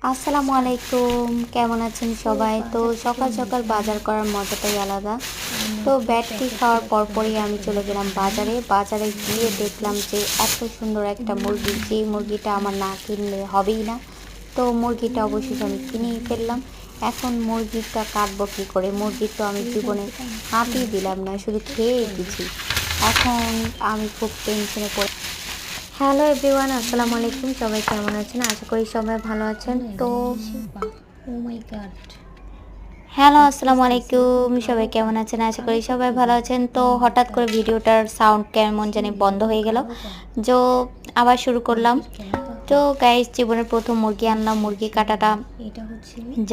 আসসালামু আলাইকুম, কেমন আছেন সবাই? তো সকাল সকাল বাজার করার মজাটাই আলাদা। তো ব্যাটটি খাওয়ার পরপরই আমি চলে গেলাম বাজারে। বাজারে গিয়ে দেখলাম যে এত সুন্দর একটা মুরগি, যে মুরগিটা আমার না কিনলে হবেই না। তো মুরগিটা অবশেষে আমি কিনেই ফেললাম। এখন মুরগিটা কাটবো কী করে? মুরগির তো আমি জীবনে হাতই দিলাম না, শুধু খেয়েই গেছি। এখন আমি খুব টেনশনে পড়ে। হ্যালো এভরিওয়ান, আসসালামু আলাইকুম। সবাই কেমন আছেন? আশা করি সবাই ভালো আছেন। তো হ্যালো আসসালামু আলাইকুম, সবাই কেমন আছেন? আশা করি সবাই ভালো আছেন। তো হঠাৎ করে ভিডিওটার সাউন্ড কেমন জানি বন্ধ হয়ে গেল। তো আবার শুরু করলাম। তো গাইস, জীবনের প্রথম মুরগি আনলাম। মুরগি কাটাটা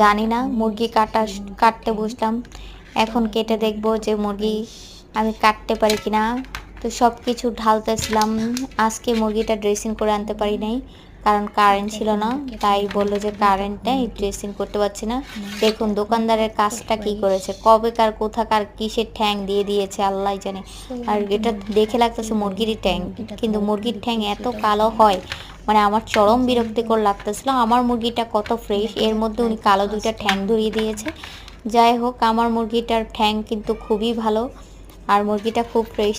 জানি না, মুরগি কাটতে বসলাম। এখন কেটে দেখবো যে মুরগি আমি কাটতে পারি কিনা। তো সব কিছু ঢালতেছিলাম। আজকে মুরগিটা ড্রেসিং করে আনতে পারি নাই, কারণ কারেন্ট ছিল না। তাই বললো যে কারেন্ট নেই, ড্রেসিং করতে পারছি না। দেখুন দোকানদারের কাজটা কি করেছে, কবেকার কোথাকার কিসের ঠ্যাং দিয়ে দিয়েছে আল্লাহ জানে। আর এটা দেখে লাগতেছে মুরগিরই ঠ্যাং, কিন্তু মুরগির ঠ্যাং এত কালো হয়, মানে আমার চরম বিরক্তিকর লাগতেছিল। আমার মুরগিটা কত ফ্রেশ, এর মধ্যে উনি কালো দুইটা ঠ্যাং ধরিয়ে দিয়েছে। যাই হোক, আমার মুরগিটার ঠ্যাং কিন্তু খুবই ভালো, আর মুরগিটা খুব ফ্রেশ।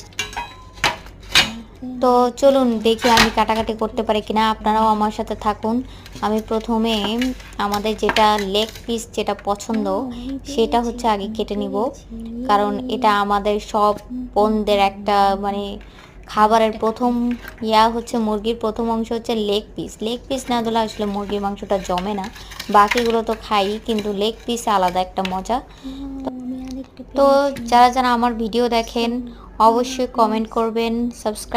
তো চলুন দেখি আমি কাটাকাটি করতে পারি কিনা, আপনারাও আমার সাথে থাকুন। আমি প্রথমে আমাদের যেটা লেগ পিস যেটা পছন্দ সেটা হচ্ছে আগে কেটে নিব, কারণ এটা আমাদের সব বোনদের একটা মানে খাবারের প্রথম হচ্ছে মুরগির প্রথম অংশ হচ্ছে লেগ পিস। লেগ পিস না দিলে আসলে মুরগির মাংসটা জমে না। বাকিগুলো তো খাই, কিন্তু লেগ পিস আলাদা একটা মজা। তো যারা যারা আমার ভিডিও দেখেন অবশ্যই কমেন্ট করবেন, সাবস্ক্রাইব